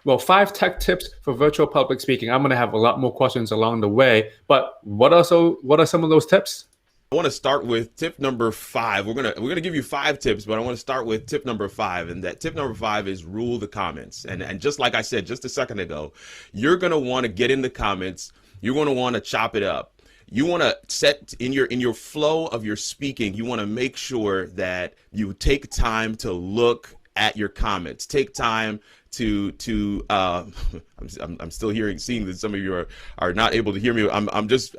Well, 5 tech tips for virtual public speaking. I'm going to have a lot more questions along the way, but what are some of those tips? I want to start with tip number 5. We're gonna give you 5 tips, but I want to start with tip number 5, and that tip number 5 is rule the comments. And just like I said just a second ago, you're gonna want to get in the comments. You're gonna want to chop it up. You want to set in your flow of your speaking. You want to make sure that you take time to look at your comments. Take time to I'm still seeing that some of you are not able to hear me. I'm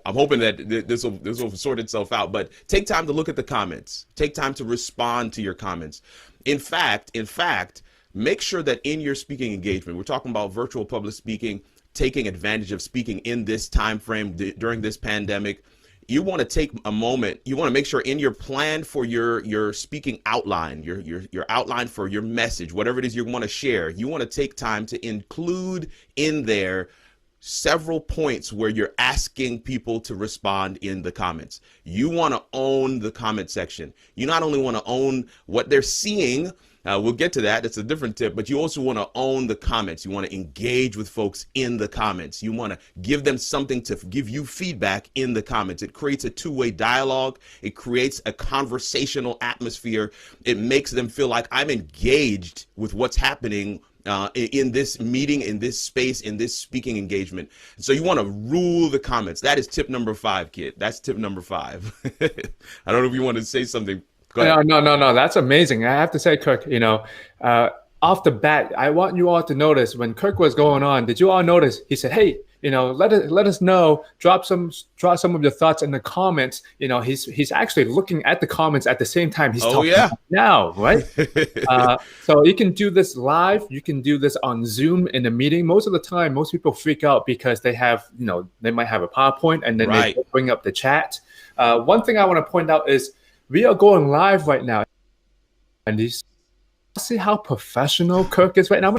hoping that this will sort itself out, but take time to look at the comments. Take time to respond to your comments. In fact, make sure that in your speaking engagement, we're talking about virtual public speaking, taking advantage of speaking in this time frame during this pandemic. You want to take a moment. You want to make sure in your plan for your speaking outline, your outline for your message, whatever it is you want to share, you want to take time to include in there several points where you're asking people to respond in the comments. You want to own the comment section. You not only want to own what they're seeing, we'll get to that. It's a different tip, but you also want to own the comments. You want to engage with folks in the comments. You want to give them something to give you feedback in the comments. It creates a two-way dialogue. It creates a conversational atmosphere. It makes them feel like I'm engaged with what's happening in this meeting, in this space, in this speaking engagement. So you want to rule the comments. That is tip number 5, kid. That's tip number 5. I don't know if you want to say something. No. That's amazing. I have to say, Kirk, off the bat, I want you all to notice when Kirk was going on, did you all notice? He said, hey, let us know, drop some of your thoughts in the comments. He's actually looking at the comments at the same time he's talking now, right? So you can do this live. You can do this on Zoom in a meeting. Most of the time, most people freak out because they have, they might have a PowerPoint and then they bring up the chat. One thing I want to point out is we are going live right now. And you see how professional Kirk is right now?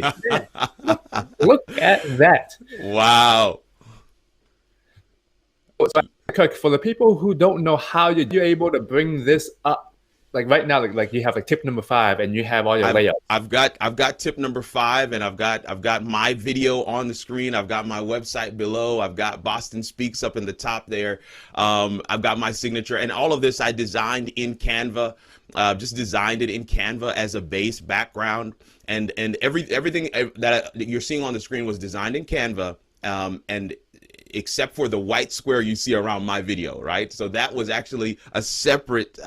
Look at that. Wow. So, Kirk, for the people who don't know how you're able to bring this up, like right now, like you have tip number 5 and you have all your layouts. I've got tip number 5 and I've got my video on the screen. I've got my website below. I've got BostonSpeaks up in the top there. I've got my signature, and all of this I designed in Canva. Just designed it in Canva as a base background, and everything that you're seeing on the screen was designed in Canva, and except for the white square you see around my video, right? So that was actually a separate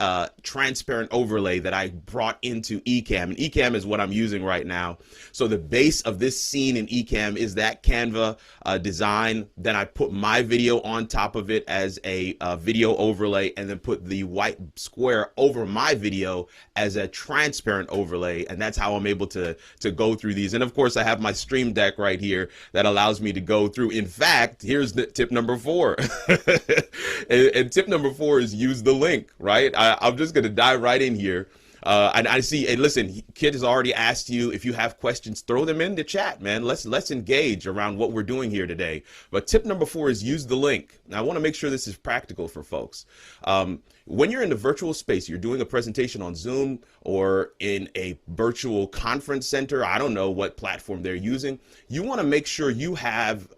transparent overlay that I brought into 𝐬𝐃𝐄𝐎. And 𝐬𝐃𝐄𝐎 is what I'm using right now. So the base of this scene in 𝐬𝐃𝐄𝐎 is that Canva design. Then I put my video on top of it as a video overlay, and then put the white square over my video as a transparent overlay. And that's how I'm able to go through these. And of course, I have my Stream Deck right here that allows me to go through. In fact, here's the tip number 4. and tip number 4 is use the link, right? I'm just going to dive right in here. And I see, hey, listen, Kid has already asked you if you have questions, throw them in the chat, man. Let's engage around what we're doing here today. But tip number 4 is use the link. Now, I want to make sure this is practical for folks. When you're in the virtual space, you're doing a presentation on Zoom or in a virtual conference center, I don't know what platform they're using, you want to make sure you have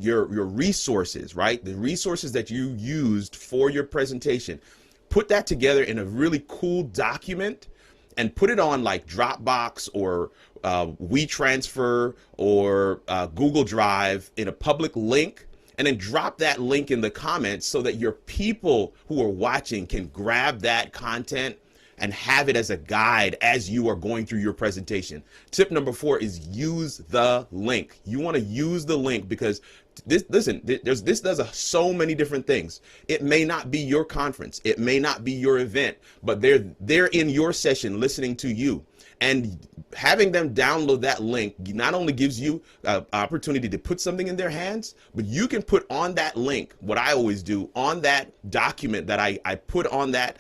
your resources, right? The resources that you used for your presentation. Put that together in a really cool document and put it on like Dropbox or WeTransfer or Google Drive in a public link, and then drop that link in the comments so that your people who are watching can grab that content and have it as a guide as you are going through your presentation. Tip number 4 is use the link. You want to use the link because this does so many different things. It may not be your conference. It may not be your event, but they're in your session listening to you. And having them download that link not only gives you an opportunity to put something in their hands, but you can put on that link, what I always do, on that document that I put on that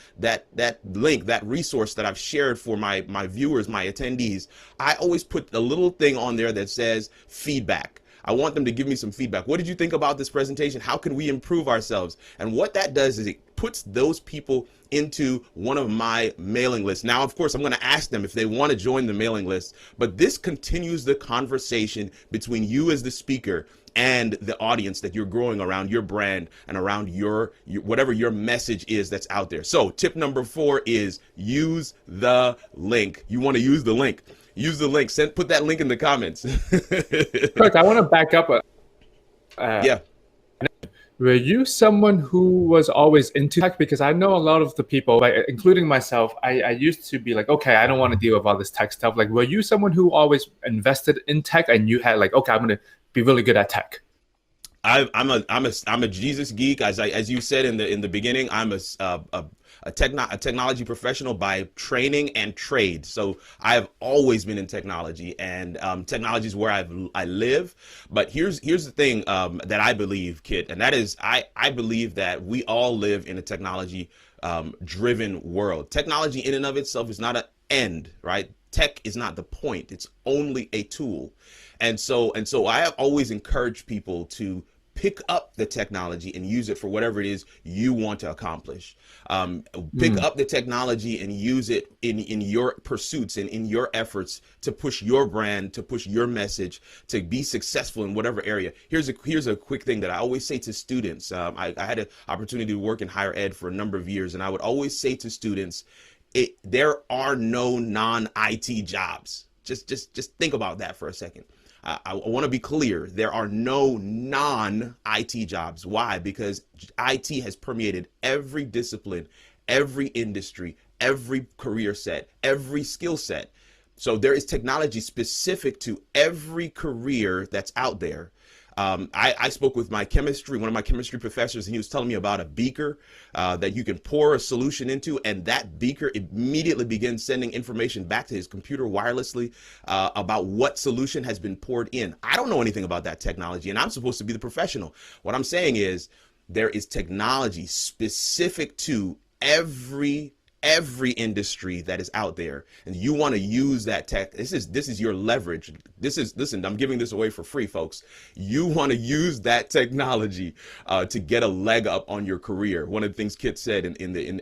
link, that resource that I've shared for my viewers, my attendees. I always put a little thing on there that says feedback. I want them to give me some feedback. What did you think about this presentation? How can we improve ourselves? And what that does is it puts those people into one of my mailing lists. Now, of course, I'm going to ask them if they want to join the mailing list, but this continues the conversation between you as the speaker and the audience that you're growing around your brand and around your whatever your message is that's out there. So tip number 4 is use the link. You want to use the link. Use the link. Put that link in the comments. Kirk, I want to back up. Yeah. Were you someone who was always into tech? Because I know a lot of the people, like, including myself, I used to be like, okay, I don't want to deal with all this tech stuff. Like, were you someone who always invested in tech and you had like, okay, I'm going to be really good at tech? I'm a Jesus geek, as you said in the beginning. I'm a technology professional by training and trade. So I have always been in technology, and technology is where I live. But here's the thing that I believe, Kit, and that is I believe that we all live in a technology driven world. Technology in and of itself is not an end, right? Tech is not the point. It's only a tool. And so I have always encouraged people to pick up the technology and use it for whatever it is you want to accomplish. Pick up the technology and use it in your pursuits and in your efforts to push your brand, to push your message, to be successful in whatever area. Here's a quick thing that I always say to students. I had an opportunity to work in higher ed for a number of years, and I would always say to students, there are no non-IT jobs. Just think about that for a second. I want to be clear. There are no non-IT jobs. Why? Because IT has permeated every discipline, every industry, every career set, every skill set. So there is technology specific to every career that's out there. I spoke with one of my chemistry professors, and he was telling me about a beaker that you can pour a solution into, and that beaker immediately begins sending information back to his computer wirelessly about what solution has been poured in. I don't know anything about that technology, and I'm supposed to be the professional. What I'm saying is there is technology specific to every industry that is out there, and you want to use that tech. This is your leverage. Listen, I'm giving this away for free, folks. You want to use that technology to get a leg up on your career. One of the things Kit said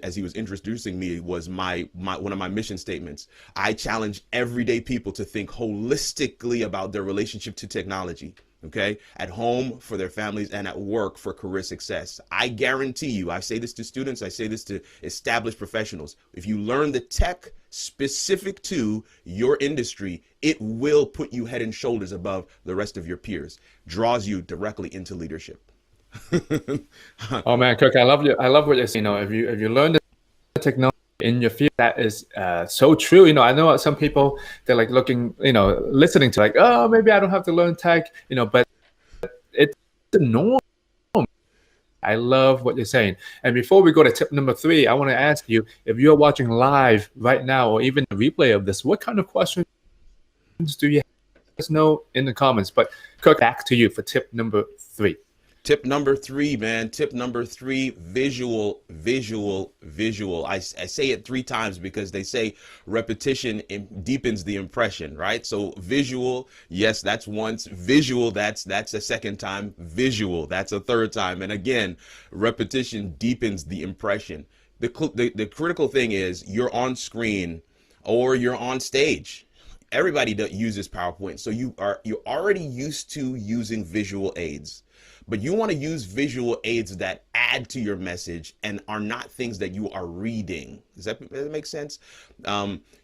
as he was introducing me was one of my mission statements. I challenge everyday people to think holistically about their relationship to technology. Okay, at home, for their families, and at work for career success. I guarantee you, I say this to students, I say this to established professionals. If you learn the tech specific to your industry, it will put you head and shoulders above the rest of your peers, draws you directly into leadership. Oh man, Kirk, I love what you're saying. If you learn the technology in your field, that is so true. I know some people, they're like looking, listening to like, oh, maybe I don't have to learn tech, but it's the norm. I love what you're saying. And before we go to tip number 3, I want to ask you, if you're watching live right now or even a replay of this, what kind of questions do you have? Let us know in the comments. But Kirk, back to you for tip number 3. Tip number 3, man. Tip number 3, visual, visual, visual. I say it 3 times because they say repetition deepens the impression, right? So visual, yes, that's once. Visual, that's a second time. Visual, that's a third time. And again, repetition deepens the impression. The critical thing is you're on screen or you're on stage. Everybody uses PowerPoint, so you're already used to using visual aids. But you want to use visual aids that add to your message and are not things that you are reading. Does that make sense?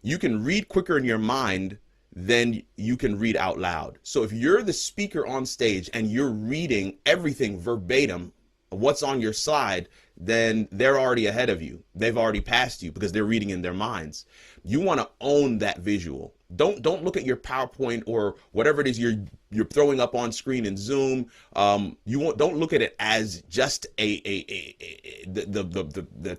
You can read quicker in your mind than you can read out loud. So if you're the speaker on stage and you're reading everything verbatim, what's on your slide, then they're already ahead of you. They've already passed you because they're reading in their minds. You want to own that visual. Don't look at your PowerPoint or whatever it is you're throwing up on screen in Zoom. Don't look at it as just the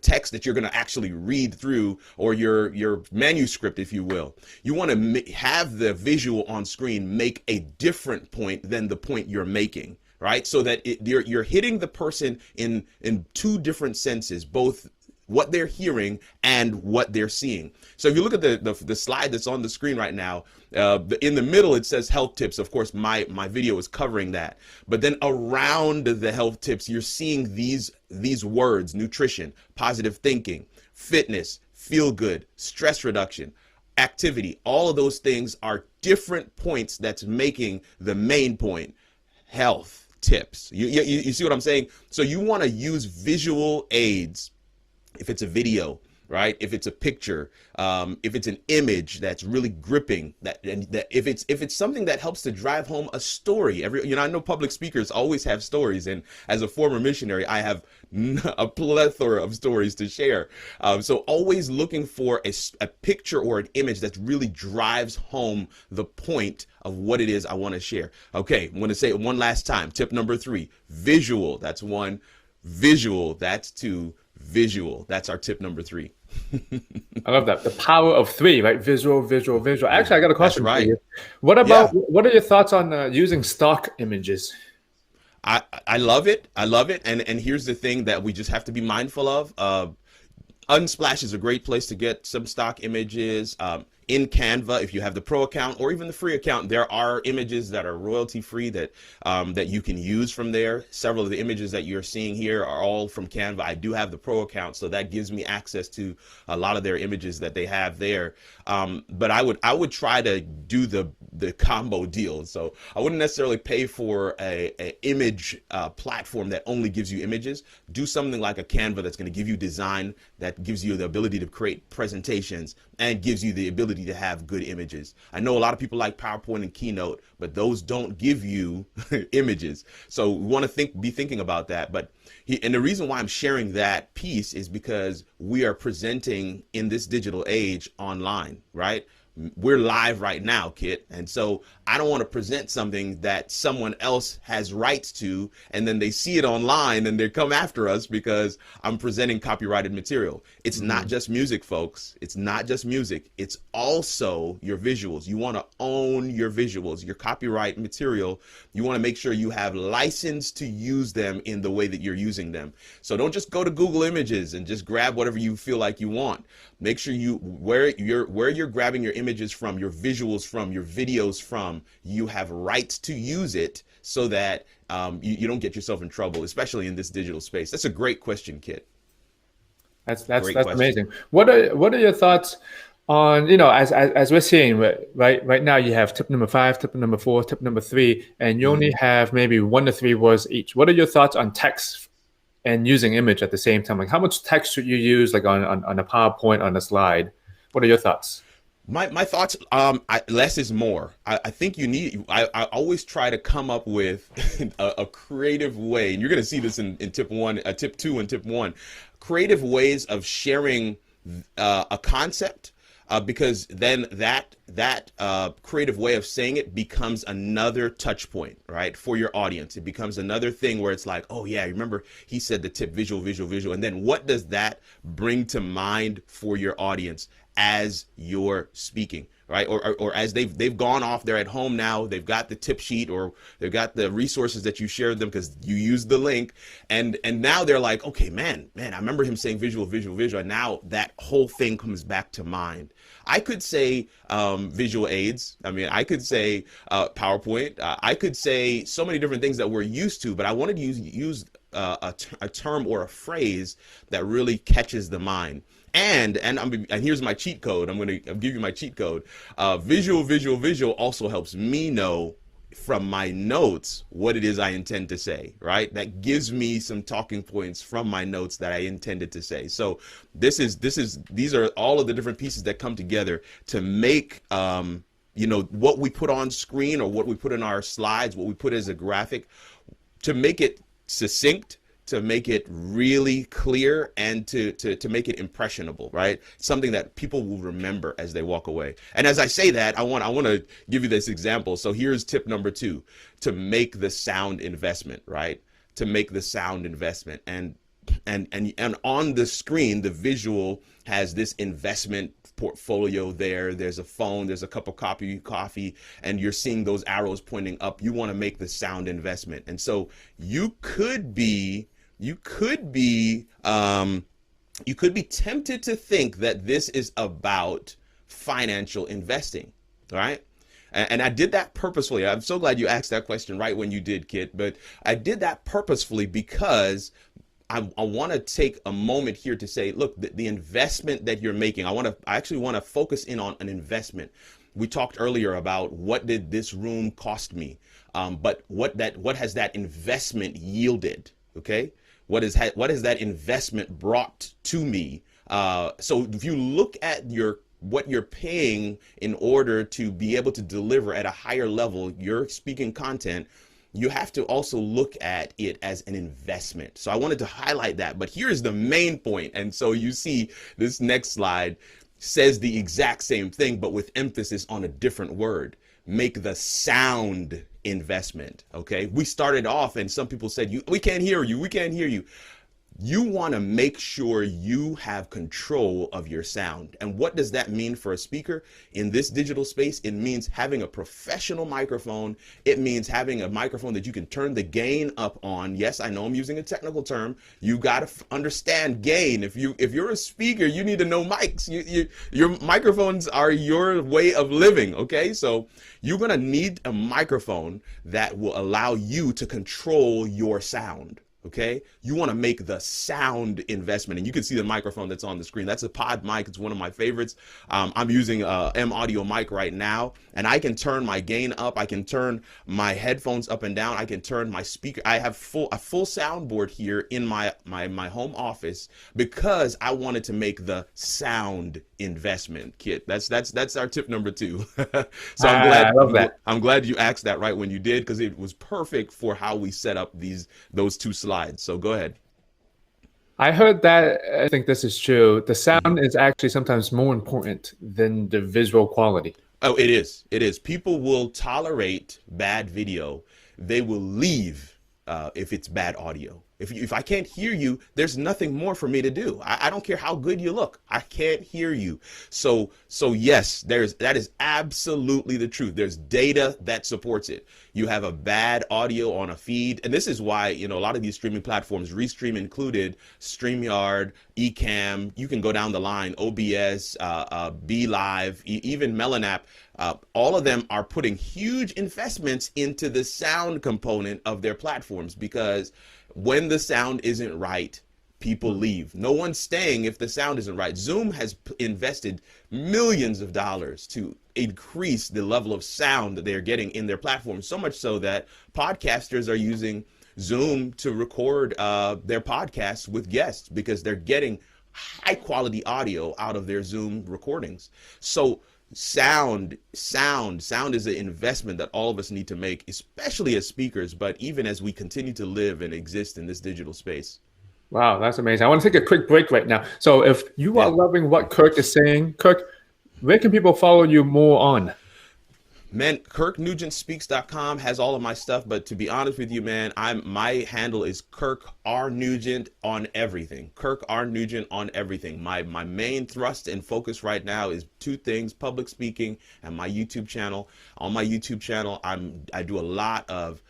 text that you're going to actually read through, or your manuscript, if you will. You want to have the visual on screen make a different point than the point you're making, right? So that you're hitting the person in 2 different senses, both hearing and what they're seeing. So if you look at the slide that's on the screen right now, in the middle it says health tips. Of course, my video is covering that. But then around the health tips, you're seeing these words: nutrition, positive thinking, fitness, feel good, stress reduction, activity. All of those things are different points that's making the main point: health tips. You see what I'm saying? So you want to use visual aids. If it's a video, right? If it's a picture, if it's an image that's really gripping, if it's something that helps to drive home a story. I know public speakers always have stories, and as a former missionary, I have a plethora of stories to share. So always looking for a picture or an image that really drives home the point of what it is I want to share. Okay, I'm going to say it one last time. Tip number 3, visual. That's 1. Visual. That's 2. Visual. That's our tip number 3. I love that. The power of 3, right? Visual, visual, visual. Actually, I got a question That's right. for you. What are your thoughts on using stock images? I love it. I love it. And here's the thing that we just have to be mindful of. Unsplash is a great place to get some stock images. In Canva, if you have the pro account or even the free account, there are images that are royalty free that you can use from there. Several of the images that you're seeing here are all from Canva. I do have the pro account, so that gives me access to a lot of their images that they have there. But I would try to do the combo deal. So I wouldn't necessarily pay for a image platform that only gives you images. Do something like a Canva that's going to give you design, that gives you the ability to create presentations, and gives you the ability to have good images. I know a lot of people like PowerPoint and Keynote, but those don't give you images. So we want to be thinking about that. And the reason why I'm sharing that piece is because we are presenting in this digital age online, right? We're live right now, Kit. And so I don't want to present something that someone else has rights to, and then they see it online and they come after us because I'm presenting copyrighted material. It's not just music, folks. It's not just music. It's also your visuals. You want to own your visuals, your copyright material. You want to make sure you have license to use them in the way that you're using them. So don't just go to Google Images and just grab whatever you feel like you want. Make sure where you're grabbing your images from, your visuals from, your videos from, you have rights to use it so that you don't get yourself in trouble, especially in this digital space. That's a great question, Kit. That's amazing. What are your thoughts on, as we're seeing right now, you have tip number 5, tip number 4, tip number 3, and you only have maybe 1 to 3 words each. What are your thoughts on text and using image at the same time? Like, how much text should you use, like on a PowerPoint, on a slide? What are your thoughts? My thoughts, less is more. I think I always try to come up with a creative way, and you're going to see this in tip 1, tip 2 and tip 1, creative ways of sharing a concept. Because then that creative way of saying it becomes another touch point, right, for your audience. It becomes another thing where it's like, oh yeah, remember he said the tip visual, visual, visual. And then what does that bring to mind for your audience as you're speaking, right? Or as they've gone off, they're at home now, they've got the tip sheet, or they've got the resources that you shared them because you used the link, and now they're like, okay, man, I remember him saying visual, visual, visual, and now that whole thing comes back to mind. I could say visual aids. I mean, I could say PowerPoint. I could say so many different things that we're used to, but I wanted to use a term or a phrase that really catches the mind. And here's my cheat code. I'll give you my cheat code. Visual, visual, visual also helps me know from my notes what it is I intend to say, right? That gives me some talking points from my notes that I intended to say. So these are all of the different pieces that come together to make what we put on screen, or what we put in our slides, what we put as a graphic, to make it succinct, to make it really clear, and to make it impressionable, right? Something that people will remember as they walk away. And as I say that, I want to give you this example. So here's tip number 2, to make the sound investment, right? To make the sound investment. And on the screen, the visual has this investment portfolio there. There's a phone, there's a cup of coffee, and you're seeing those arrows pointing up. You want to make the sound investment. And so you could be you could be tempted to think that this is about financial investing, right? And I did that purposefully. I'm so glad you asked that question right when you did, Kit. But I did that purposefully because I want to take a moment here to say, look, the investment that you're making, I actually want to focus in on an investment. We talked earlier about what did this room cost me, but what has that investment yielded? Okay, what has that investment brought to me? So if you look at what you're paying in order to be able to deliver at a higher level your speaking content, you have to also look at it as an investment. So I wanted to highlight that, but here's the main point. And so you see this next slide says the exact same thing, but with emphasis on a different word. Make the sound investment. Okay. We started off and some people said, we can't hear you. We can't hear you. You want to make sure you have control of your sound. And what does that mean for a speaker in this digital space? It means having a professional microphone. It means having a microphone that you can turn the gain up on. Yes, I know I'm using a technical term. You got to understand gain. If you're a speaker, you need to know mics. Your microphones are your way of living. Okay, so you're going to need a microphone that will allow you to control your sound. Okay, you want to make the sound investment, and you can see the microphone that's on the screen. That's a pod mic. It's one of my favorites. I'm using a M Audio mic right now, and I can turn my gain up. I can turn my headphones up and down. I can turn my speaker. I have a full soundboard here in my home office because I wanted to make the sound investment. Kit, that's our tip number 2. So I love that. I'm glad you asked that right when you did, because it was perfect for how we set up those 2 slides. So go ahead. I heard that. I think this is true. The sound is actually sometimes more important than the visual quality. Oh, it is. It is. People will tolerate bad video. They will leave if it's bad audio. If I can't hear you, there's nothing more for me to do. I don't care how good you look. I can't hear you. So yes, that is absolutely the truth. There's data that supports it. You have a bad audio on a feed, and this is why, a lot of these streaming platforms, Restream included, StreamYard, Ecamm, you can go down the line, OBS, 𝐕𝐈𝐃𝐄𝐎, even Melanap. All of them are putting huge investments into the sound component of their platforms, because when the sound isn't right, people leave. No one's staying if the sound isn't right. Zoom has invested millions of dollars to increase the level of sound that they're getting in their platform, so much so that podcasters are using Zoom to record their podcasts with guests, because they're getting high quality audio out of their Zoom recordings. So sound is an investment that all of us need to make, especially as speakers, but even as we continue to live and exist in this digital space. Wow, that's amazing. I want to take a quick break right now. So if you are loving what Kirk is saying, Kirk, where can people follow you more on? Man, KirkNugentSpeaks.com has all of my stuff, but to be honest with you, man, my handle is Kirk R. Nugent on everything. Kirk R. Nugent on everything. My main thrust and focus right now is 2 things: public speaking and my YouTube channel. On my YouTube channel, I do a lot of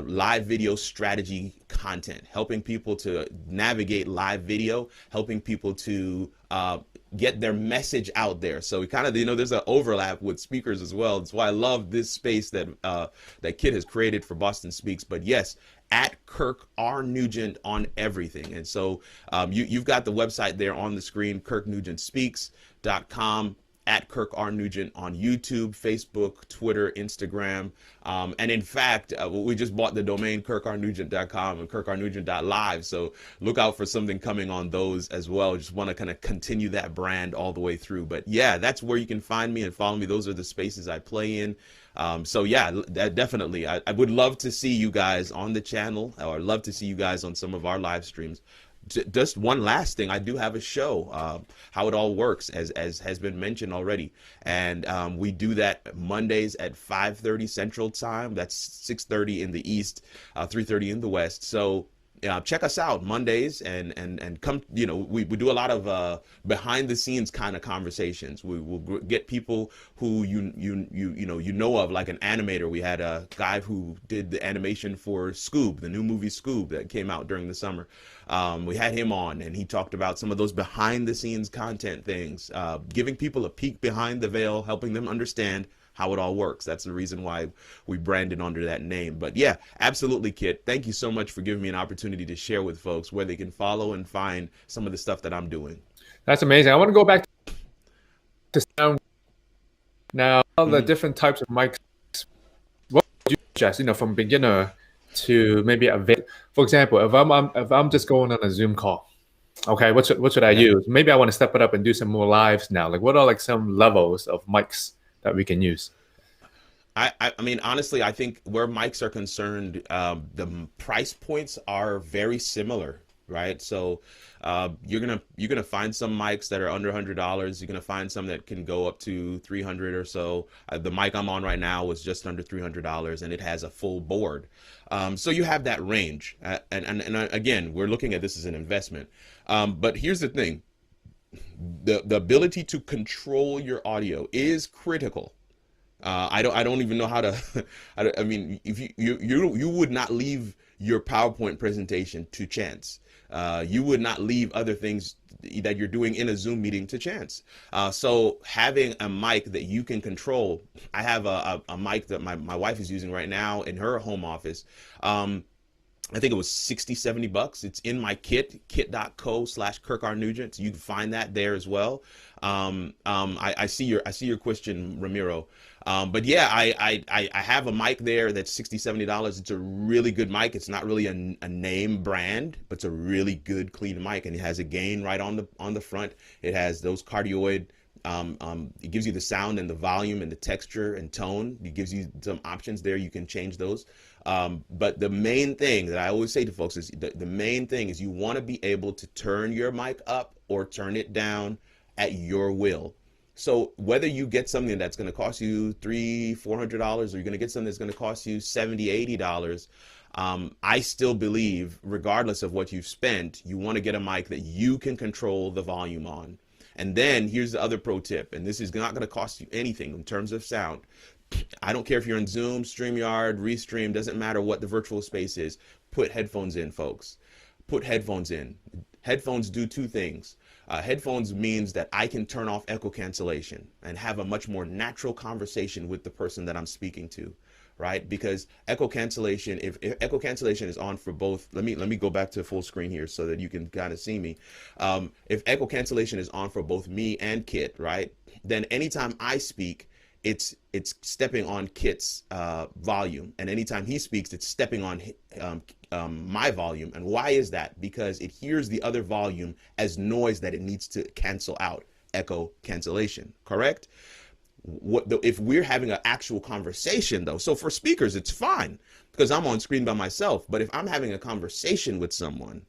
live video strategy content, helping people to navigate live video, helping people to get their message out there. So we kind of, there's an overlap with speakers as well. That's why I love this space that Kit has created for Boston Speaks. But yes, at Kirk R. Nugent on everything. And so you've got the website there on the screen, KirkNugentSpeaks.com. At Kirk R. Nugent on YouTube, Facebook, Twitter, Instagram. And in fact, we just bought the domain KirkRNugent.com and KirkRNugent.live. So look out for something coming on those as well. Just want to kind of continue that brand all the way through. But yeah, that's where you can find me and follow me. Those are the spaces I play in. So yeah, definitely. I would love to see you guys on the channel, or love to see you guys on some of our live streams. Just one last thing, I do have a show, How It All Works, as has been mentioned already, and we do that Mondays at 5:30 Central Time. That's 6:30 in the East, 3:30 in the West. So check us out Mondays and come, we do a lot of behind the scenes kind of conversations. We will get people who you know of, like an animator. We had a guy who did the animation for Scoob, the new movie Scoob that came out during the summer. We had him on, and he talked about some of those behind the scenes content things, giving people a peek behind the veil, helping them understand how it all works. That's the reason why we branded under that name. But yeah, absolutely, Kit. Thank you so much for giving me an opportunity to share with folks where they can follow and find some of the stuff that I'm doing. That's amazing. I want to go back to sound now. All the different types of mics. What would you suggest? From beginner to maybe advanced. For example, if I'm just going on a Zoom call, okay, what should I use? Maybe I want to step it up and do some more lives now. Like, what are like some levels of mics that we can use? I mean, honestly, I think where mics are concerned, the price points are very similar, right? So you're gonna find some mics that are under $100. You're gonna find some that can go up to 300 or so. The mic I'm on right now was just under $300, and it has a full board. So you have that range, and again, we're looking at this as an investment. But here's the thing. The ability to control your audio is critical. I don't even know how to. I mean, if you would not leave your PowerPoint presentation to chance. You would not leave other things that you're doing in a Zoom meeting to chance. So having a mic that you can control. I have a mic that my wife is using right now in her home office. I think it was 60, 70 bucks. It's in my kit, 𝐬𝐃.co/Kirk Nugent. So you can find that there as well. I see your question, Ramiro. But yeah, I have a mic there that's $60, $70. It's a really good mic. It's not really a name brand, but it's a really good, clean mic, and it has a gain right on the front. It has those cardioid. It gives you the sound and the volume and the texture and tone. It gives you some options there. You can change those. But the main thing that I always say to folks is the main thing is you want to be able to turn your mic up or turn it down at your will. So whether you get something that's going to cost you $300, $400, or you're going to get something that's going to cost you $70, $80, I still believe, regardless of what you've spent, you want to get a mic that you can control the volume on. And then here's the other pro tip, and this is not going to cost you anything in terms of sound. I don't care if you're in Zoom, StreamYard, Restream, doesn't matter what the virtual space is. Put headphones in, folks. Put headphones in. Headphones do two things. Headphones means that I can turn off echo cancellation and have a much more natural conversation with the person that I'm speaking to, right? Because echo cancellation, if echo cancellation is on for both, let me go back to full screen here so that you can kind of see me. If echo cancellation is on for both me and Kit, right? Then anytime I speak, it's stepping on Kit's volume, and anytime he speaks, it's stepping on my volume. And why is that? Because it hears the other volume as noise that it needs to cancel out. Echo cancellation, correct? If we're having an actual conversation though, so for speakers it's fine because I'm on screen by myself, but if I'm having a conversation with someone,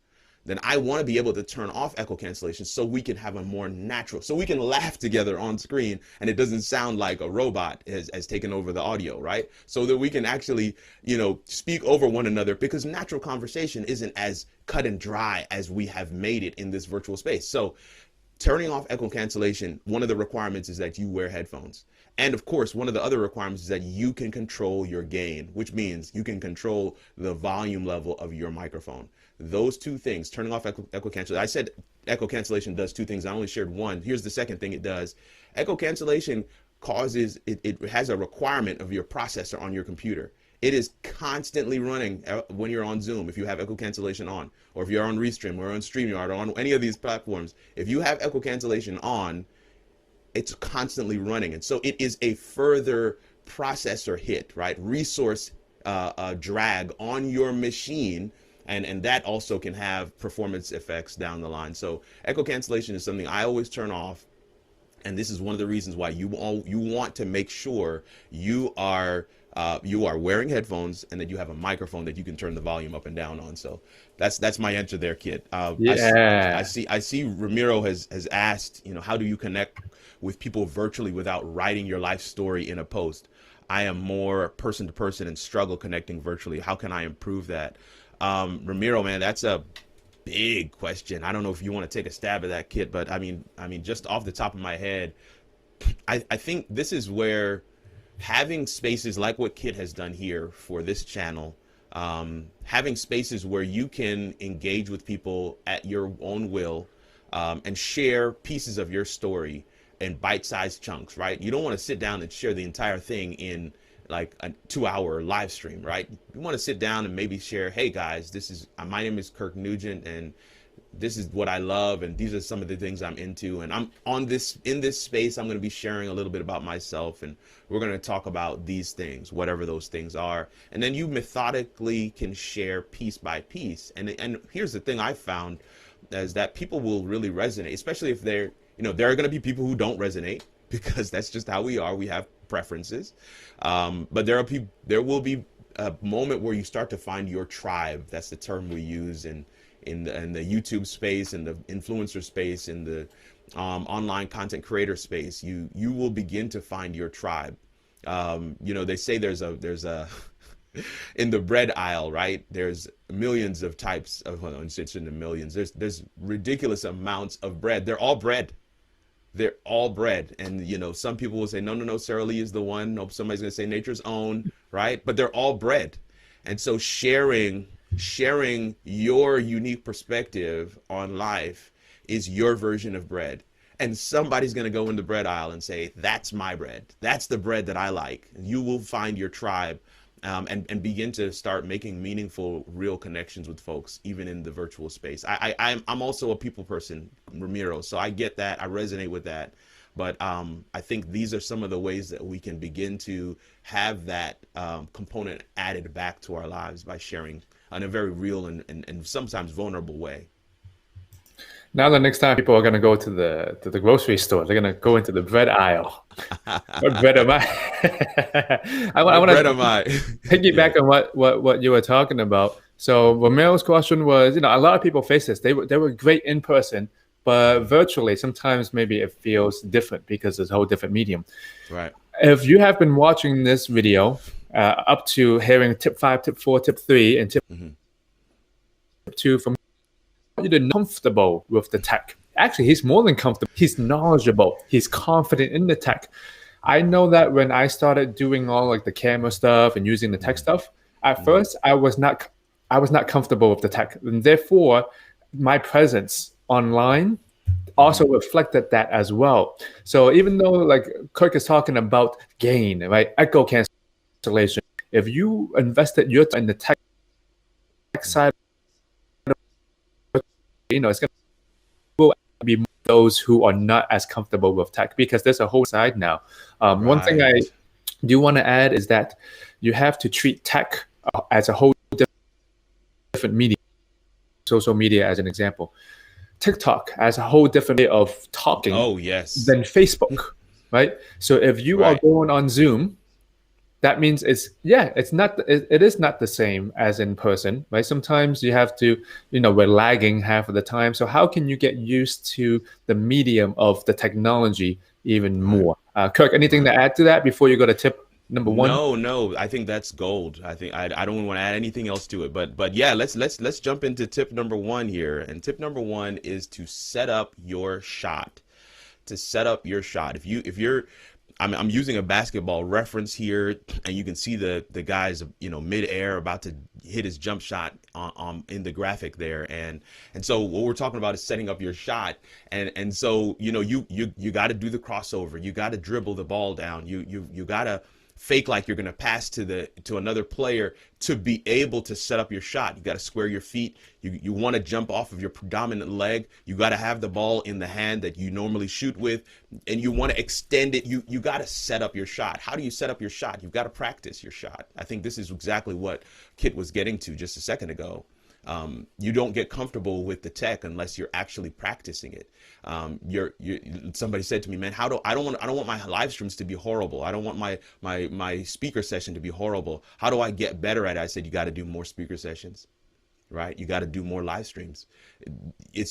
then I want to be able to turn off echo cancellation so we can have a more natural, so we can laugh together on screen and it doesn't sound like a robot has taken over the audio, right? So that we can actually, speak over one another, because natural conversation isn't as cut and dry as we have made it in this virtual space. So turning off echo cancellation, one of the requirements is that you wear headphones. And of course, one of the other requirements is that you can control your gain, which means you can control the volume level of your microphone. Those two things, turning off echo cancellation. I said echo cancellation does two things. I only shared one. Here's the second thing it does. Echo cancellation causes, it has a requirement of your processor on your computer. It is constantly running when you're on Zoom, if you have echo cancellation on, or if you're on Restream or on StreamYard or on any of these platforms. If you have echo cancellation on, it's constantly running. And so it is a further processor hit, right? Resource drag on your machine. And that also can have performance effects down the line. So echo cancellation is something I always turn off. And this is one of the reasons why you want to make sure you are wearing headphones and that you have a microphone that you can turn the volume up and down on. So that's my answer there, Kit. Yeah. I see Ramiro has asked, how do you connect with people virtually without writing your life story in a post? I am more person to person and struggle connecting virtually. How can I improve that? Ramiro, man, that's a big question. I don't know if you want to take a stab at that, Kit, but I mean, just off the top of my head, I think this is where having spaces like what Kit has done here for this channel, having spaces where you can engage with people at your own will, and share pieces of your story in bite-sized chunks, right? You don't want to sit down and share the entire thing in like a 2-hour live stream, right? You want to sit down and maybe share, hey guys, this is my name is Kirk Nugent, and this is what I love, and these are some of the things I'm into, and I'm in this space. I'm going to be sharing a little bit about myself, and we're going to talk about these things, whatever those things are, and then you methodically can share piece by piece. And here's the thing I found is that people will really resonate, especially if there are going to be people who don't resonate, because that's just how we are. We have preferences, but there will be a moment where you start to find your tribe. That's the term we use in the YouTube space, in the influencer space, in the online content creator space. You will begin to find your tribe. They say there's a in the bread aisle, right? There's millions of types of, well, it's in the millions. There's ridiculous amounts of bread. They're all bread. They're all bread. And, some people will say, no, Sara Lee is the one. No, somebody's going to say Nature's Own, right? But they're all bread. And so sharing your unique perspective on life is your version of bread. And somebody's going to go in the bread aisle and say, that's my bread. That's the bread that I like. You will find your tribe, and begin to start making meaningful, real connections with folks, even in the virtual space. I'm also a people person, Ramiro, so I get that. I resonate with that. But I think these are some of the ways that we can begin to have that component added back to our lives by sharing in a very real and sometimes vulnerable way. Now the next time people are going to go to the grocery store, they're going to go into the bread aisle. What bread am I? I want to piggyback on what you were talking about. So Romero's question was, a lot of people face this. They were great in person, but virtually sometimes maybe it feels different because it's a whole different medium. Right. If you have been watching this video up to hearing tip 5, tip 4, tip 3, and tip 2 from you to comfortable with the tech. Actually, he's more than comfortable. He's knowledgeable. He's confident in the tech. I know that when I started doing all like the camera stuff and using the tech stuff, at first I was not comfortable with the tech, and therefore my presence online also reflected that as well. So even though like Kirk is talking about gain, right, echo cancellation, if you invested your time in the tech side, it's going to be those who are not as comfortable with tech, because there's a whole side now. One thing I do want to add is that you have to treat tech as a whole different media, social media as an example. TikTok as a whole different way of talking than Facebook, right? So if you are going on Zoom, that means it is not the same as in person, right? Sometimes you have to, we're lagging half of the time. So how can you get used to the medium of the technology even more? Kirk, anything to add to that before you go to tip number 1? No, I think that's gold. I think I don't want to add anything else to it, but yeah, let's jump into tip number 1 here. And tip number 1 is to set up your shot. To set up your shot. If you're I'm using a basketball reference here, and you can see the guy's mid-air about to hit his jump shot in the graphic there, and so what we're talking about is setting up your shot, and so you got to do the crossover, you got to dribble the ball down, you got to fake like you're going to pass to another player to be able to set up your shot. You got to square your feet. You want to jump off of your predominant leg. You got to have the ball in the hand that you normally shoot with, and you want to extend it. You got to set up your shot. How do you set up your shot? You've got to practice your shot. I think this is exactly what Kit was getting to just a second ago. You don't get comfortable with the tech unless you're actually practicing it. Somebody said to me, man, I don't want my live streams to be horrible. I don't want my speaker session to be horrible. How do I get better at it? I said, you got to do more speaker sessions, right? You got to do more live streams.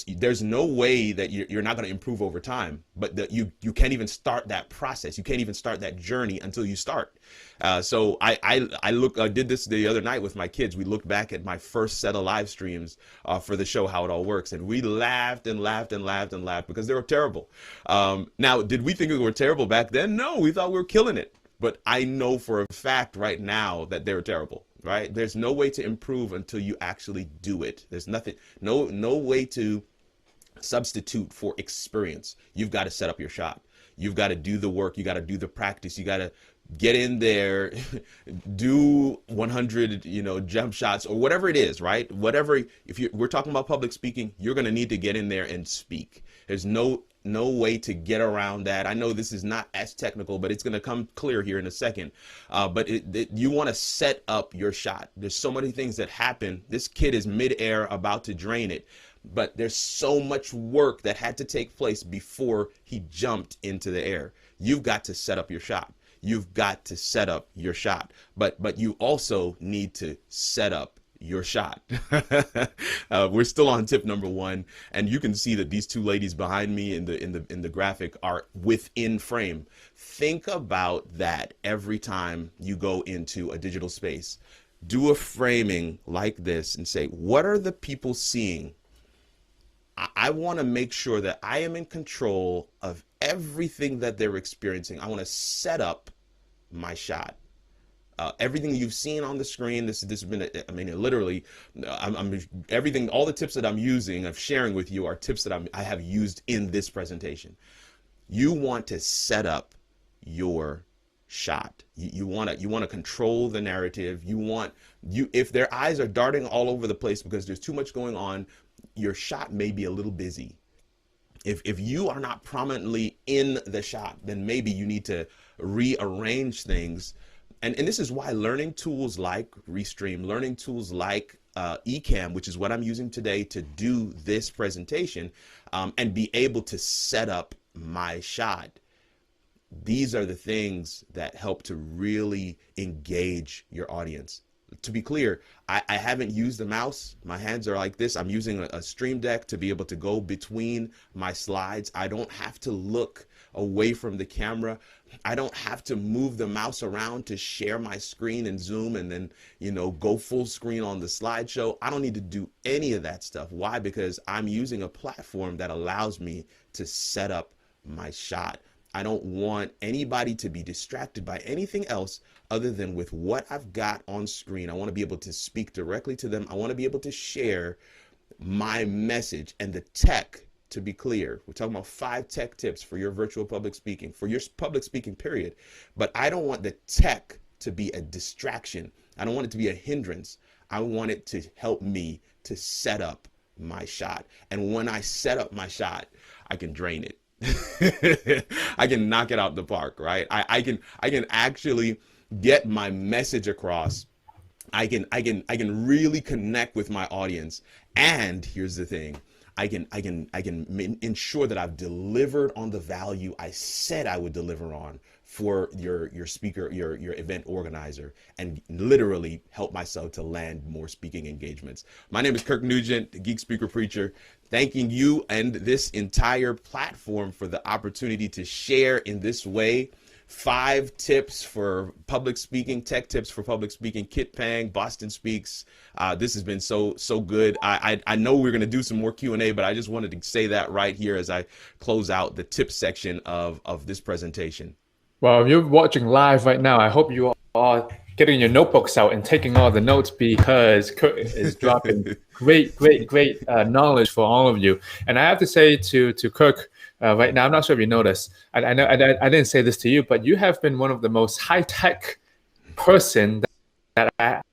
There's no way that you're not going to improve over time, but you can't even start that process. You can't even start that journey until you start. So I did this the other night with my kids. We looked back at my first set of live streams for the show, How It All Works, and we laughed and laughed and laughed and laughed because they were terrible. Now, did we think we were terrible back then? No, we thought we were killing it. But I know for a fact right now that they were terrible. Right? There's no way to improve until you actually do it. There's nothing, no way to substitute for experience. You've got to set up your shot. You've got to do the work. You got to do the practice. You got to get in there, do 100, jump shots or whatever it is, right? Whatever, we're talking about public speaking, you're going to need to get in there and speak. There's no way to get around that. I know this is not as technical, but it's going to come clear here in a second. But you want to set up your shot. There's so many things that happen. This kid is midair about to drain it, but there's so much work that had to take place before he jumped into the air. You've got to set up your shot. You've got to set up your shot, but you also need to set up your shot. We're still on tip number 1, and you can see that these two ladies behind me in the graphic are within frame. Think about that every time you go into a digital space. Do a framing like this and say, what are the people seeing? I want to make sure that I am in control of everything that they're experiencing. I want to set up my shot. Everything you've seen on the screen, this has been, literally, everything, all the tips that I'm using, of sharing with you are tips that I have used in this presentation. You want to set up your shot. You want to control the narrative. If their eyes are darting all over the place because there's too much going on, your shot may be a little busy. If you are not prominently in the shot, then maybe you need to rearrange things. And this is why learning tools like Restream, learning tools like Ecamm, which is what I'm using today to do this presentation, and be able to set up my shot. These are the things that help to really engage your audience. To be clear, I haven't used the mouse. My hands are like this. I'm using a Stream Deck to be able to go between my slides. I don't have to look away from the camera. I don't have to move the mouse around to share my screen and zoom and then, go full screen on the slideshow. I don't need to do any of that stuff. Why? Because I'm using a platform that allows me to set up my shot. I don't want anybody to be distracted by anything else other than with what I've got on screen. I want to be able to speak directly to them. I want to be able to share my message and the tech. To be clear, we're talking about 5 tech tips for your virtual public speaking, for your public speaking period. But I don't want the tech to be a distraction. I don't want it to be a hindrance. I want it to help me to set up my shot. And when I set up my shot, I can drain it. I can knock it out the park, right? I can actually get my message across. I can really connect with my audience. And here's the thing. I can ensure that I've delivered on the value I said I would deliver on for your speaker, your event organizer, and literally help myself to land more speaking engagements. My name is Kirk Nugent, the Geek Speaker Preacher, thanking you and this entire platform for the opportunity to share in this way 5 tips for public speaking, tech tips for public speaking. Kit Pang, BostonSpeaks. This has been so good. I know we're going to do some more Q&A, but I just wanted to say that right here as I close out the tips section of this presentation. Well, if you're watching live right now, I hope you are getting your notebooks out and taking all the notes, because Kirk is dropping great knowledge for all of you. And I have to say to Kirk, right now, I'm not sure if you noticed, I know I didn't say this to you, but you have been one of the most high-tech person that I have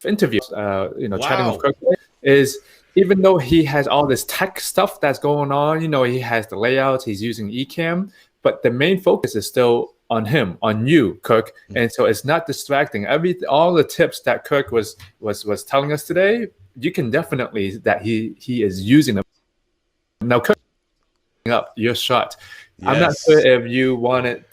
interviewed. Wow. Chatting with Kirk is, even though he has all this tech stuff that's going on, he has the layouts, he's using Ecamm, but the main focus is still on him, on you, Kirk. And so it's not distracting. All the tips that Kirk was telling us today, you can definitely that he is using them. Now, Kirk, up your shot. I'm not sure Yes. if you wanted.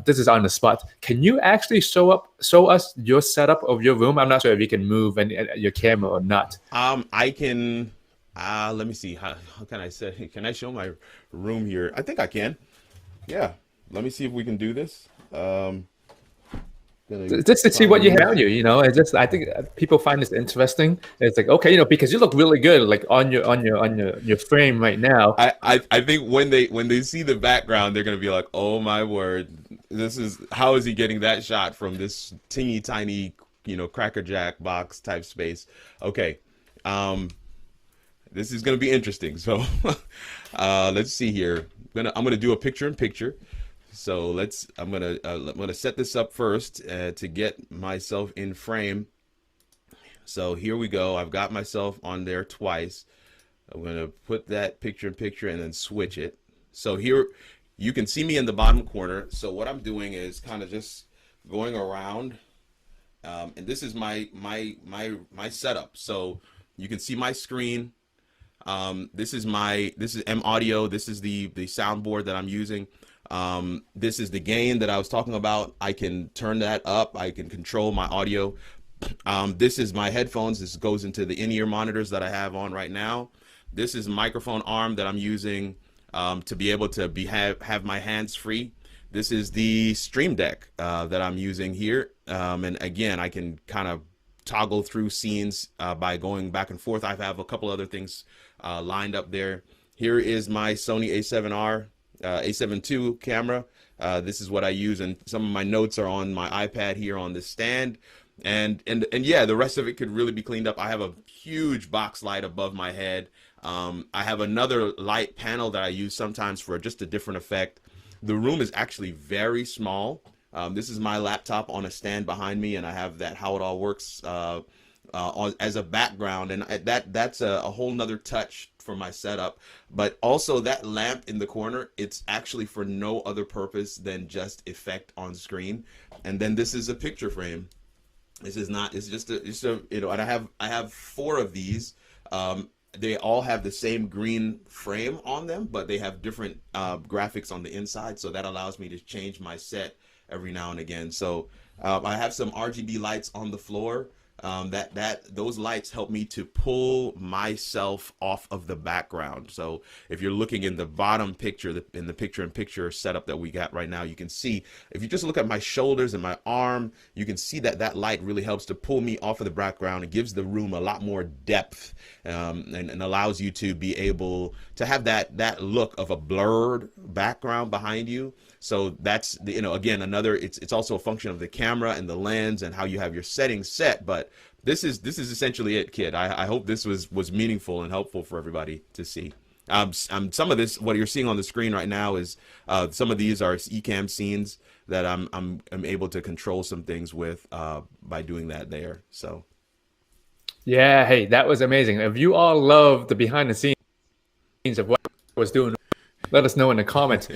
This is on the spot. Can you actually show us your setup of your room? I'm not sure if you can move your camera or not. I can. Let me see. How can I say? Can I show my room here? I think I can. Yeah. Let me see if we can do this. Gonna Just to see what find you music. have, it's just I think people find this interesting. It's like, okay, because you look really good, like on your frame right now. I think when they see the background, they're gonna be like, "Oh my word, this is how is he getting that shot from this teeny tiny, Cracker Jack box type space?" Okay, um, this is gonna be interesting. So, let's see here. I'm gonna do a picture in picture. So I'm gonna set this up first to get myself in frame. So here we go. I've got myself on there twice. I'm going to put that picture in picture and then switch it. So here you can see me in the bottom corner. So what I'm doing is kind of just going around, and this is my setup. So you can see my screen. This is M audio. This is the soundboard that I'm using. This is the gain that I was talking about. I can turn that up. I can control my audio. This is my headphones. This goes into the in-ear monitors that I have on right now. This is microphone arm that I'm using to be able to have my hands free. This is the Stream Deck that I'm using here. And again, I can kind of toggle through scenes by going back and forth. I have a couple other things lined up there. Here is my Sony A7R, A7 II camera. This is what I use, and some of my notes are on my iPad here on this stand. And yeah, the rest of it could really be cleaned up. I have a huge box light above my head. I have another light panel that I use sometimes for just a different effect. The room is actually very small. This is my laptop on a stand behind me, and I have that How It All Works as a background, and that's a whole nother touch for my setup. But also that lamp in the corner, it's actually for no other purpose than just effect on screen. And then this is a picture frame. This is not. It's just a And I have four of these. They all have the same green frame on them, but they have different graphics on the inside. So that allows me to change my set every now and again. So I have some RGB lights on the floor. Those lights help me to pull myself off of the background. So if you're looking in the bottom picture, in the picture-in-picture setup that we got right now, you can see, if you just look at my shoulders and my arm, you can see that light really helps to pull me off of the background. It gives the room a lot more depth, and allows you to be able to have that look of a blurred background behind you. So that's again, it's also a function of the camera and the lens and how you have your settings set. But this is essentially it, kid. I hope this was meaningful and helpful for everybody to see. Some of this, what you're seeing on the screen right now, is some of these are eCam scenes that I'm able to control some things with by doing that there. So Yeah, hey, that was amazing. If you all love the behind the scenes of what I was doing, let us know in the comments.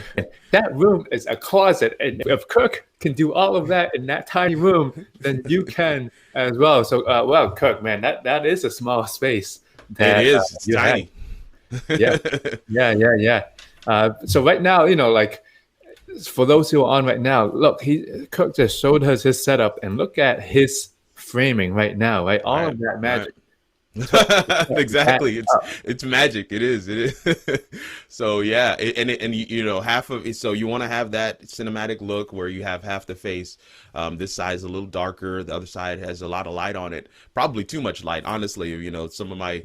That room is a closet, and if Kirk can do all of that in that tiny room, then you can as well. So, well, Kirk, man, that is a small space it that is. It's you have. tiny. Yeah, yeah. So right now, like for those who are on right now, look, Kirk just showed us his setup, and look at his framing right now, right? All Right. of that Right. magic. Exactly. It's magic. It is. So yeah, half of it. So you want to have that cinematic look where you have half the face. This side is a little darker. The other side has a lot of light on it. Probably too much light, honestly. Some of my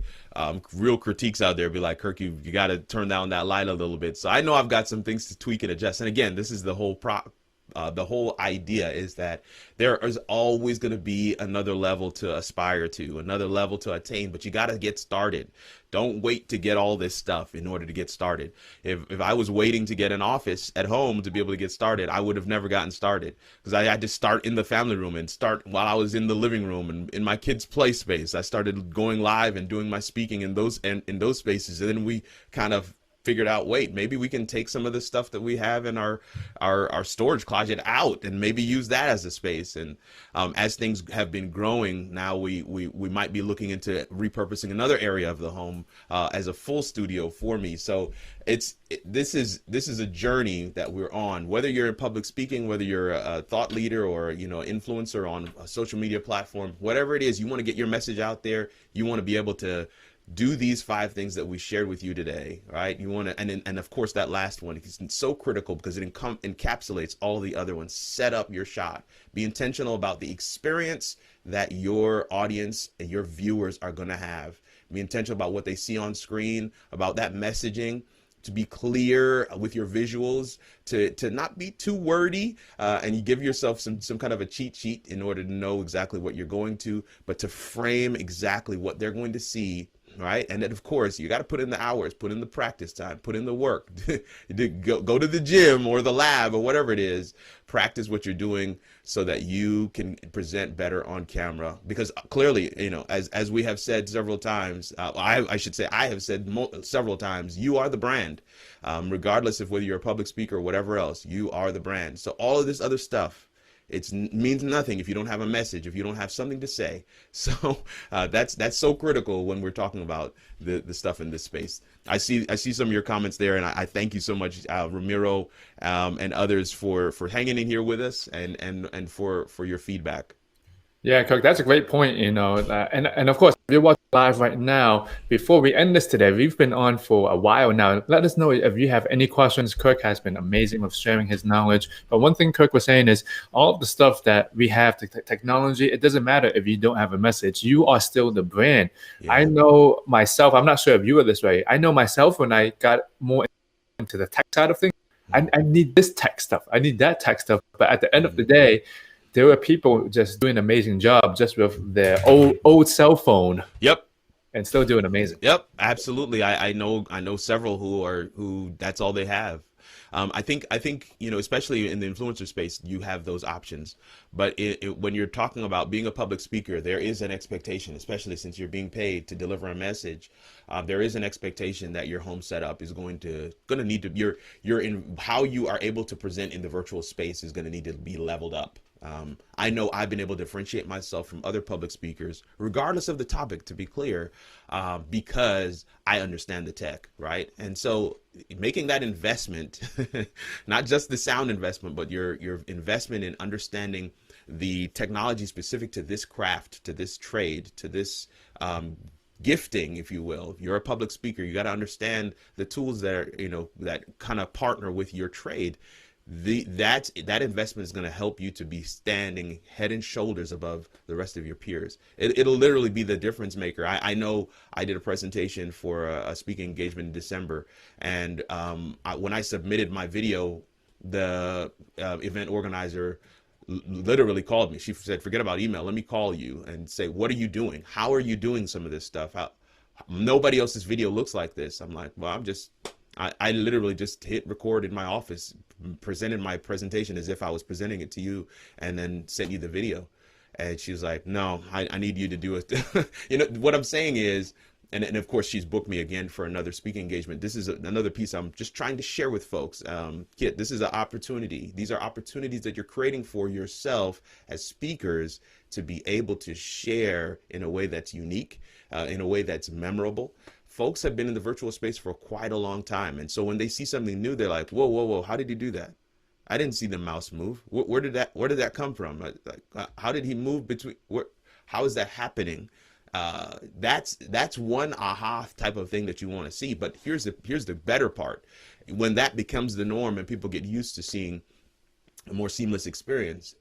real critiques out there be like, Kirk, you got to turn down that light a little bit. So I know I've got some things to tweak and adjust. And again, this is the whole idea is that there is always going to be another level to aspire to, another level to attain, but you got to get started. Don't wait to get all this stuff in order to get started. If I was waiting to get an office at home to be able to get started, I would have never gotten started, because I had to start in the family room and start while I was in the living room and in my kids' play space. I started going live and doing my speaking in those spaces, and then we kind of figured out, wait, maybe we can take some of the stuff that we have in our storage closet out and maybe use that as a space. And as things have been growing, now we might be looking into repurposing another area of the home as a full studio for me. So this is a journey that we're on. Whether you're in public speaking, whether you're a thought leader or influencer on a social media platform, whatever it is, you want to get your message out there. You want to be able to do these 5 things that we shared with you today, right? You want to, and of course that last one is so critical because it encapsulates all the other ones. Set up your shot. Be intentional about the experience that your audience and your viewers are going to have. Be intentional about what they see on screen, about that messaging, to be clear with your visuals, to not be too wordy, and you give yourself some kind of a cheat sheet in order to know exactly what you're going to, but to frame exactly what they're going to see. Right. And then, of course, you got to put in the hours, put in the practice time, put in the work, go to the gym or the lab or whatever it is. Practice what you're doing so that you can present better on camera, because clearly, as we have said several times, I should say I have said several times, you are the brand, regardless of whether you're a public speaker or whatever else. You are the brand. So all of this other stuff, it means nothing if you don't have a message, if you don't have something to say. So that's so critical when we're talking about the stuff in this space. I see some of your comments there, and I thank you so much, Ramiro, and others for hanging in here with us and for your feedback. Yeah, Kirk, that's a great point, and of course, if you're watching live right now, before we end this today, we've been on for a while now. Let us know if you have any questions. Kirk has been amazing with sharing his knowledge. But one thing Kirk was saying is all of the stuff that we have, the technology, it doesn't matter if you don't have a message. You are still the brand. Yeah. I know myself, I'm not sure if you are this way. I know myself when I got more into the tech side of things, I need this tech stuff. I need that tech stuff. But at the end of the day, there were people just doing an amazing job just with their old cell phone. Yep. And still doing amazing. Yep, absolutely. I know several who that's all they have. I think especially in the influencer space, you have those options. But when you're talking about being a public speaker, there is an expectation, especially since you're being paid to deliver a message. There is an expectation that your home setup is going to need to you're in how you are able to present in the virtual space is going to need to be leveled up. I know I've been able to differentiate myself from other public speakers, regardless of the topic, to be clear, because I understand the tech, right? And so making that investment, not just the sound investment, but your investment in understanding the technology specific to this craft, to this trade, to this gifting, if you will. If you're a public speaker, you got to understand the tools that are, that kind of partner with your trade. That investment is going to help you to be standing head and shoulders above the rest of your peers. It'll literally be the difference maker. I know I did a presentation for a speaking engagement in December, and when I submitted my video, the event organizer literally called me. She said, "Forget about email. Let me call you and say, what are you doing? How are you doing some of this stuff? Nobody else's video looks like this." I'm like, well, I literally just hit record in my office, presented my presentation as if I was presenting it to you, and then sent you the video. And she was like, "No, I need you to do it." What I'm saying is, and of course she's booked me again for another speaking engagement. This is another piece I'm just trying to share with folks. Kit, this is an opportunity. These are opportunities that you're creating for yourself as speakers to be able to share in a way that's unique, in a way that's memorable. Folks have been in the virtual space for quite a long time. And so when they see something new, they're like, whoa, whoa, whoa, how did he do that? I didn't see the mouse move. Where did that come from? How did he move between, how is that happening? That's one aha type of thing that you want to see. But here's the better part. When that becomes the norm and people get used to seeing a more seamless experience,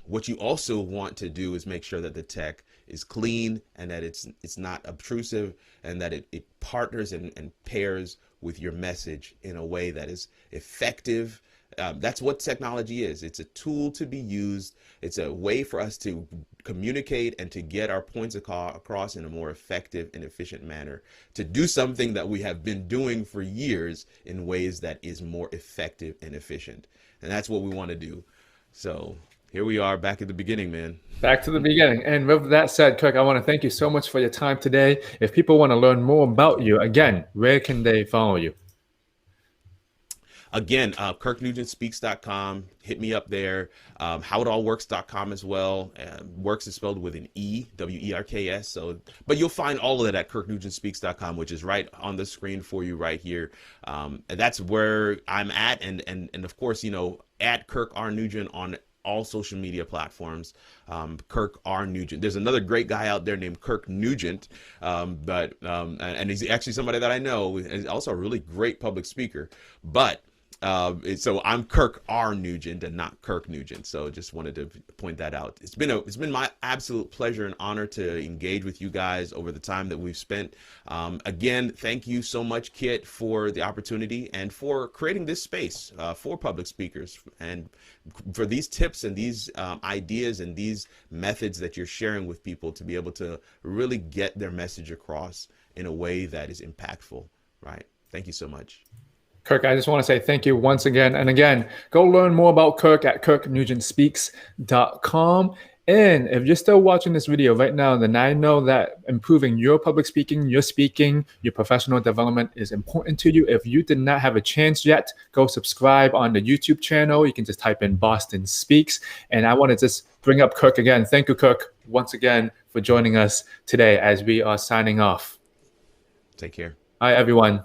what you also want to do is make sure that the tech is clean and that it's not obtrusive, and that it partners and pairs with your message in a way that is effective. That's what technology is. It's a tool to be used. It's a way for us to communicate and to get our points across in a more effective and efficient manner, to do something that we have been doing for years in ways that is more effective and efficient. And that's what we want to do. So here we are back at the beginning, man. Back to the beginning. And with that said, Kirk, I want to thank you so much for your time today. If people want to learn more about you, again, where can they follow you? again, KirkNugentSpeaks.com. Hit me up there. HowItAllWorks.com as well. Works is spelled with an E, WERKS. So, but you'll find all of that at KirkNugentSpeaks.com, which is right on the screen for you right here. And that's where I'm at. And of course, you know, at Kirk R. Nugent on all social media platforms. Kirk R. Nugent. There's another great guy out there named Kirk Nugent, and he's actually somebody that I know. He's also a really great public speaker. But so I'm Kirk R. Nugent and not Kirk Nugent. So just wanted to point that out. It's been my absolute pleasure and honor to engage with you guys over the time that we've spent. Again, thank you so much, Kit, for the opportunity and for creating this space for public speakers and for these tips and these ideas and these methods that you're sharing with people to be able to really get their message across in a way that is impactful, right? Thank you so much. Kirk, I just want to say thank you once again. And again, go learn more about Kirk at KirkNugentSpeaks.com. And if you're still watching this video right now, then I know that improving your public speaking, your speaking, your professional development is important to you. If you did not have a chance yet, go subscribe on the YouTube channel. You can just type in Boston Speaks. And I want to just bring up Kirk again. Thank you, Kirk, once again for joining us today as we are signing off. Take care. Hi, everyone.